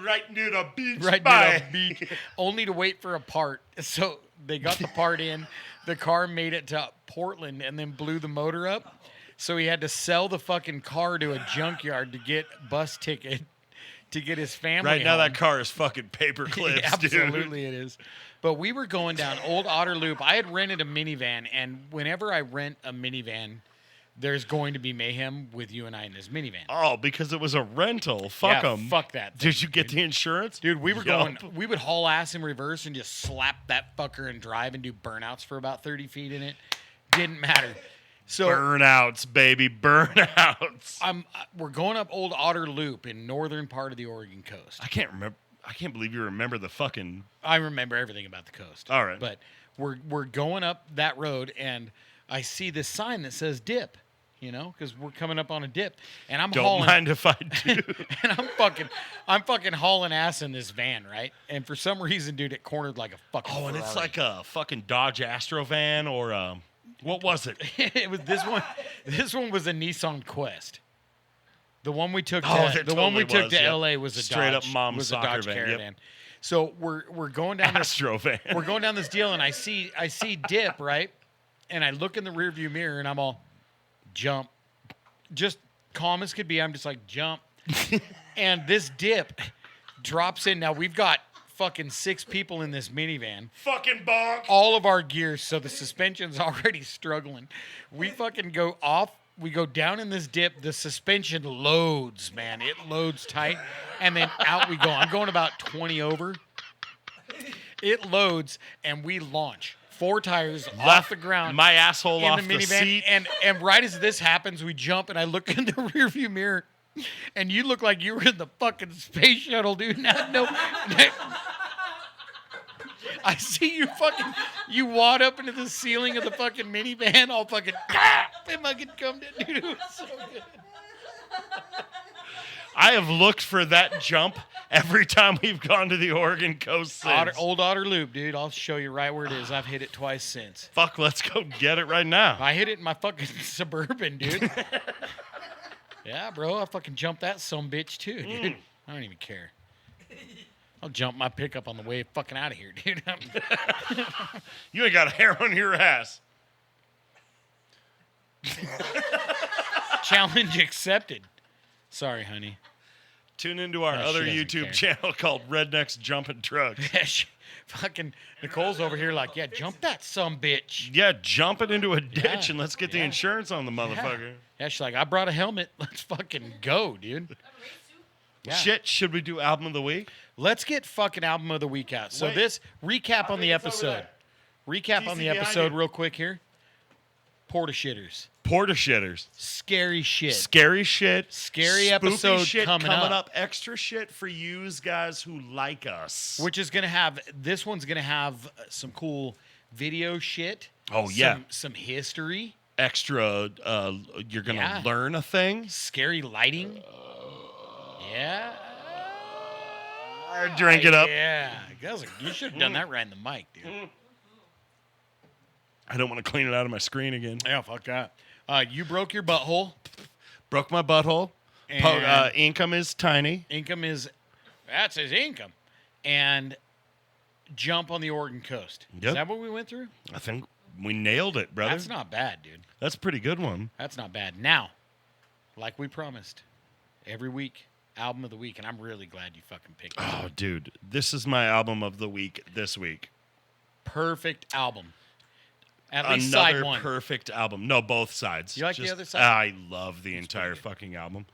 Right near the beach. Right Bye. near the beach, only to wait for a part. So they got the part in. The car made it to Portland and then blew the motor up. So he had to sell the fucking car to a junkyard to get bus ticket to get his family Right now, home. that car is fucking paper clips, Absolutely, it is. But we were going down Old Otter Loop. I had rented a minivan, and whenever I rent a minivan there's going to be mayhem with you and I in this minivan. Oh, because it was a rental. Fuck Yeah, them. fuck that thing, Did you get the insurance? Dude, we were Yup. we would haul ass in reverse and just slap that fucker and drive and do burnouts for about 30 feet in it. Didn't matter. So Burnouts, baby. Burnouts. we're going up Old Otter Loop in northern part of the Oregon coast. I can't remember. I can't believe you remember the fucking. I remember everything about the coast. All right. But we're going up that road, and I see this sign that says dip, because we're coming up on a dip. And I'm Don't hauling. mind if I do. And I'm fucking hauling ass in this van, right? And for some reason, dude, it cornered like a fucking Oh, and it's Ferrari. like a fucking Dodge Astrovan or what was it? It was this one. This one was a Nissan Quest. The one we took to Oh, it the one we totally took was, to yep. LA was a Straight up Dodge, mom was a soccer Dodge van, yep. Caravan. So we're going down this Astrovan. we're going down this deal, and I see dip, right? And I look in the rearview mirror, and I'm all jump, just calm as could be. I'm just like jump, and this dip drops in. Now we've got fucking 6 people in this minivan. Fucking bonk. All of our gears, so the suspension's already struggling. We fucking go off. We go down in this dip. The suspension loads, man. It loads tight, and then out we go. I'm going about 20 over. It loads, and we launch. 4 tires off the ground. My asshole in off the the minivan, seat. and right as this happens, we jump, and I look in the rearview mirror, and you look like you were in the fucking space shuttle, dude. No. I see you wad up into the ceiling of the fucking minivan, all fucking, and fucking come down, dude. It was so good. I have looked for that jump every time we've gone to the Oregon coast since. Old Otter Loop, dude. I'll show you right where it is. I've hit it twice since. Fuck, let's go get it right now. I hit it in my fucking Suburban, dude. Yeah, bro. I fucking jumped that sumbitch too, dude. I don't even care. I'll jump my pickup on the way fucking out of here, dude. You ain't got a hair on your ass. Challenge accepted. Sorry, honey. Tune into our No, she other doesn't YouTube care. channel called Rednecks Jumping Trucks. Fucking Nicole's over here like, yeah, jump that sumbitch. Yeah, jump it into a ditch Yeah, and let's get the yeah. insurance on the motherfucker. Yeah, she's like, I brought a helmet. Let's fucking go, dude. Yeah. Shit, should we do album of the week? Let's get fucking album of the week out. So Wait. this recap on the think it's over episode. there. Recap on TC the behind episode you. real quick here. Porta shitters. Porta shitters. Scary shit. Scary shit. Scary Spoopy episode shit coming up. Extra shit for yous guys who like us. Which is gonna have this one's gonna have some cool video shit. Oh, yeah. Some history. Extra, you're going to Yeah. learn a thing. Scary lighting. Yeah. Drink it up. Yeah. Guys, you should have done that right in the mic, dude. I don't want to clean it out of my screen again. Yeah, fuck that. You broke your butthole. Broke my butthole. And- Income is tiny. That's his income. And jump on the Oregon coast. Yep. Is that what we went through? I think we nailed it, brother. That's not bad, dude. That's a pretty good one. That's not bad. Now, like we promised, every week, album of the week, and I'm really glad you fucking picked this. Oh, dude. This is my album of the week this week. Perfect album. At least side Another one. perfect album. No, both sides. You like the other side? I love the entire fucking album.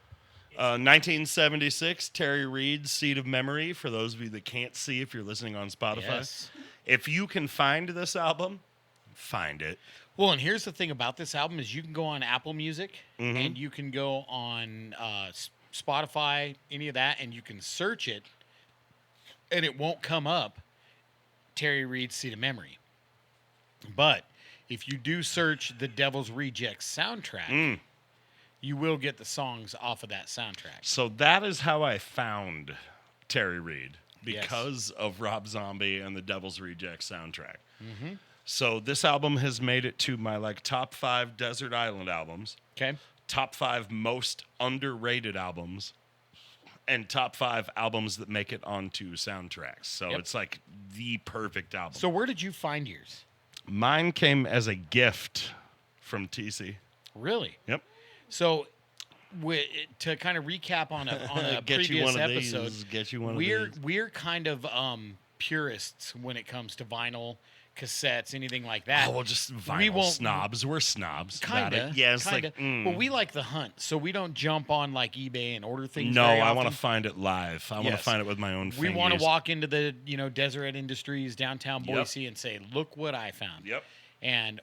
1976, Terry Reid's Seed of Memory. For those of you that can't see, if you're listening on Spotify, Yes. if you can find this album, find it. Well, and here's the thing about this album is you can go on Apple Music Mm-hmm. and you can go on Spotify, any of that, and you can search it, and it won't come up Terry Reid's Seed of Memory. But if you do search the Devil's Rejects soundtrack, you will get the songs off of that soundtrack. So that is how I found Terry Reid, Yes. because of Rob Zombie and the Devil's Rejects soundtrack. Mm-hmm. So this album has made it to my top 5 Desert Island albums, Okay? top 5 most underrated albums, and top 5 albums that make it onto soundtracks. So Yep. it's like the perfect album. So where did you find yours? Mine came as a gift from TC. Really? Yep. So, to kind of recap on a Get you previous one of episode, these. Get you one of we're these. we're kind of purists when it comes to vinyl, cassettes, anything like that. Oh, well, just vinyl we won't, snobs. We're snobs. about Kinda. it. Yeah, it's kinda. like, But we like the hunt, so we don't jump on like eBay and order things. no, very I often. want to find it live. I want to Yes. find it with my own We fingers. want to walk into the Deseret Industries downtown Yep. Boise and say, "Look what I found." Yep.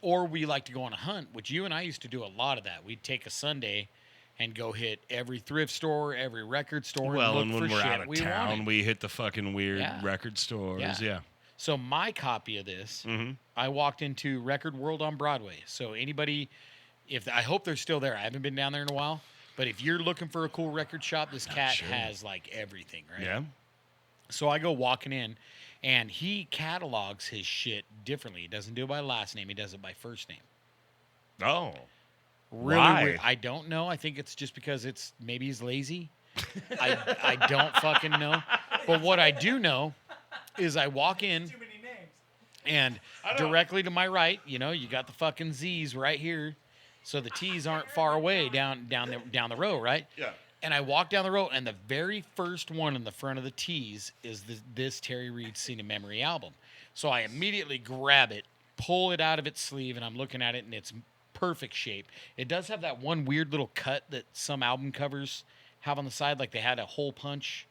Or we like to go on a hunt, which you and I used to do a lot of that. We'd take a Sunday and go hit every thrift store, every record store, Well, and and look when for we're shit out of we town, wanted. we hit the fucking weird Yeah. record stores. Yeah. Yeah. So my copy of this, Mm-hmm. I walked into Record World on Broadway. So anybody, I hope they're still there. I haven't been down there in a while. But if you're looking for a cool record shop, this cat sure. has like everything, right? Yeah. So I go walking in, and he catalogs his shit differently. He doesn't do it by last name. He does it by first name. Oh. Really Why? weird. I don't know. I think it's just because maybe he's lazy. I don't fucking know. But what I do know is I walk in, Too many names. and directly to my right, you got the fucking Z's right here, so the T's aren't far away down the row, right? Yeah. And I walk down the road, and the very first one in the front of the T's is this Terry Reid Scene of Memory album. So I immediately grab it, pull it out of its sleeve, and I'm looking at it, and it's perfect shape. It does have that one weird little cut that some album covers have on the side, like they had a hole punch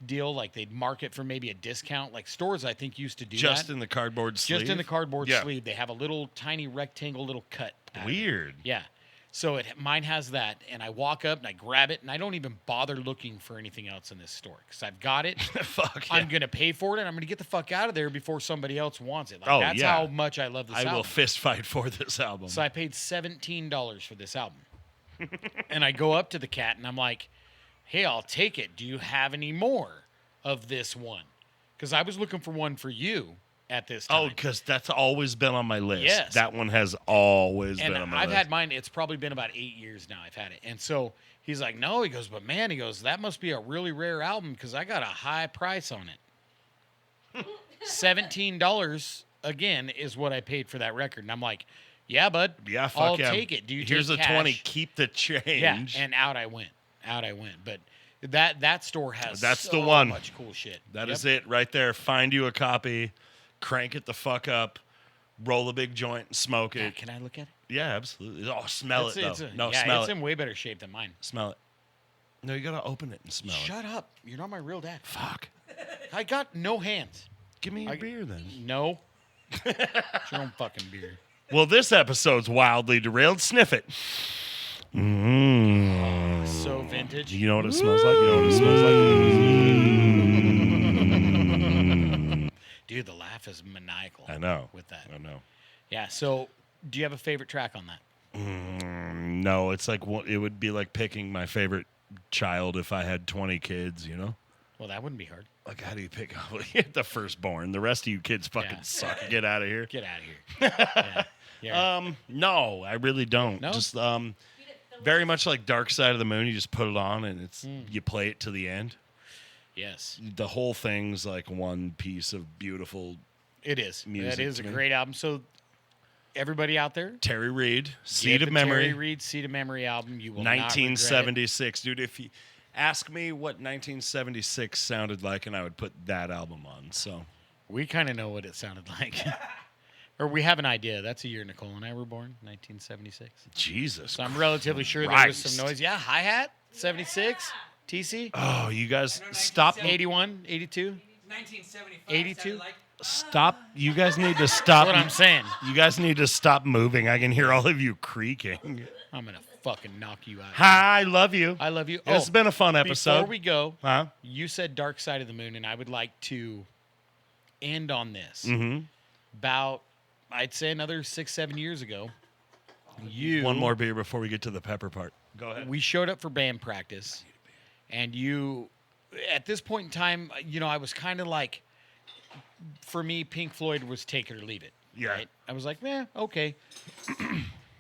deal, like they'd mark it for maybe a discount. Like stores, I think, used to do Just that. in the cardboard sleeve? Just in the cardboard Yeah. sleeve. They have a little tiny rectangle little cut. out of it. Weird. Yeah. So mine has that, and I walk up and I grab it, and I don't even bother looking for anything else in this store because I've got it. Fuck yeah. I'm gonna pay for it, and I'm gonna get the fuck out of there before somebody else wants it. Like, Oh, that's yeah. how much I love this I album. will fist fight for this album. So I paid $17 for this album, and I go up to the cat and I'm like, "Hey, I'll take it. Do you have any more of this one?" Because I was looking for one for you at this time. Oh, because that's always been on my list. Yes. That one has always And been on my I've list. had mine. It's probably been about 8 years now. I've had it, and so he's like, "No," he goes, "but man," he goes, "that must be a really rare album because I got a high price on it." $17 again is what I paid for that record, and I'm like, "Yeah, bud, Yeah, fuck I'll yeah. take it. Do you Here's take a 20. cash?" Keep the change. Yeah, and out I went. But that store has That's the so one. much cool shit. That Yep. is it right there. Find you a copy, crank it the fuck up, roll a big joint, and smoke Yeah, it. can I look at it? Yeah, absolutely. Oh, smell it, though. It's in way better shape than mine. Smell it. No, you got to open it and smell it. Shut up. You're not my real dad. Fuck. I got no hands. Give me your I- beer, then. No. It's your own fucking beer. Well, this episode's wildly derailed. Sniff it. Mm. So vintage. You know what it smells like? You know what it smells like? Dude, the laugh is maniacal. I know. With that. I know. Yeah, so do you have a favorite track on that? No, it's like it would be like picking my favorite child if I had 20 kids, you know? Well, that wouldn't be hard. Like, how do you pick the firstborn? The rest of you kids fucking Yeah. suck. Get out of here. Get out of here. Yeah. Yeah. No, I really don't. No? Just very much like Dark Side of the Moon. You just put it on and you play it to the end. Yes. The whole thing's like one piece of beautiful It is. Music That is to a me. great album. So everybody out there, Terry Reid, get Seed of the Memory, Terry Reid Seed of Memory album. You will not regret it. 1976. Dude, if you ask me what 1976 sounded like, and I would put that album on. So We kind of know what it sounded like. Or we have an idea. That's a year Nicole and I were born, 1976. Jesus. So I'm relatively sure there was Christ. some noise. Yeah, hi-hat, 76, TC, Oh, you guys I know stop. 81, 82. 1975. 82? sounded like, Stop. You guys need to stop. That's what I'm saying. You guys need to stop moving. I can hear all of you creaking. I'm going to fucking knock you out. Hi, I love you. I love you. It's been a fun episode. Before we go, Huh? you said Dark Side of the Moon, and I would like to end on this. Mm-hmm. About, I'd say another 6-7 years ago, One more beer before we get to the pepper part. Go ahead. we showed up for band practice, and you, at this point in time, I was kind of like, for me, Pink Floyd was take it or leave it. Yeah. Right? I was like, okay.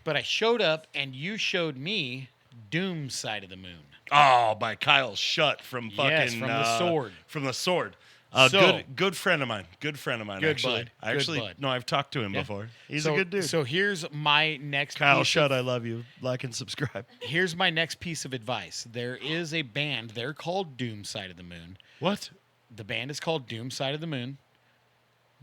But I showed up, and you showed me Doom Side of the Moon. Oh, by Kyle Shutt from fucking Yes, from The Sword. From The Sword. So- Good friend of mine. Good friend of mine. Good actually. bud. I Good actually bud. no, I've talked to him Yeah. before. He's So- a good dude. So here's my next Kyle piece Shutt, of- I love you. Like and subscribe. Here's my next piece of advice. There is a band. They're called Doom Side of the Moon. What? The band is called Doom Side of the Moon.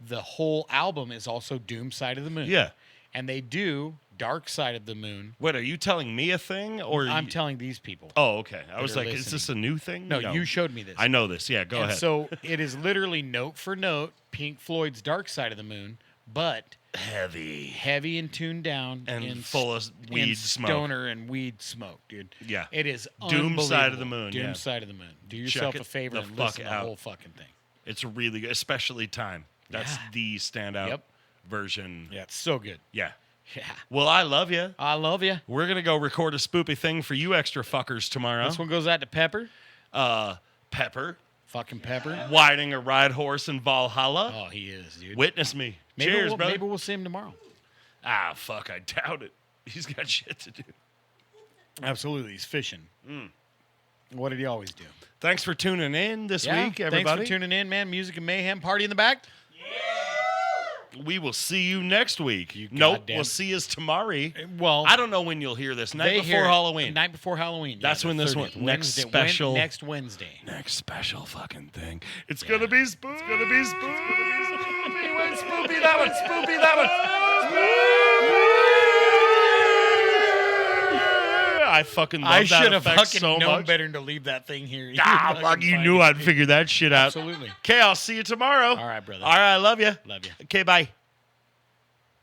the whole album is also Doom Side of the Moon. Yeah. And they do Dark Side of the Moon. Wait, are you telling me a thing or I'm telling these people. Oh, okay. I was are like, is this a new thing? No, you showed me this. I know this. Yeah, go And ahead. so it is literally note for note Pink Floyd's Dark Side of the Moon, but heavy and tuned down and full of weed smoke. Stoner and weed smoke, dude. Yeah. It is Doom Side of the unbelievable. Moon, Doom yeah. Side of the Moon. Do yourself it a favor the and fuck listen to the out. whole fucking thing. It's really good, especially Time. That's Yeah. the standout Yep. version. Yeah, it's so good. Yeah. Yeah. Well, I love you. I love you. We're going to go record a spoopy thing for you extra fuckers tomorrow. This one goes out to Pepper. Pepper, Fucking Pepper. riding a ride horse in Valhalla. Oh, he is, dude. Witness me. Maybe Cheers, we'll, brother. Maybe we'll see him tomorrow. Ah, fuck, I doubt it. He's got shit to do. Absolutely. He's fishing. What did he always do? Thanks for tuning in this week, everybody. Thanks for tuning in, man. Music and Mayhem. Party in the back. We will see you next week. You Nope, goddamn- we'll see us tomorrow. Well, I don't know when you'll hear this. Night they before hear- Halloween. Night before Halloween. Yeah, That's the when this 30th. one- next Wednesday, special- next Wednesday. Next special fucking thing. It's gonna be spoopy. It's gonna be spoopy. Spoopy that one. Spoopy that one. I fucking love I that should have effect fucking so known much. better to leave that thing here. Ah, fuck, you knew I'd figure that shit out. Absolutely. Okay, I'll see you tomorrow. All right, brother. All right, I love you. Love you. Okay, bye.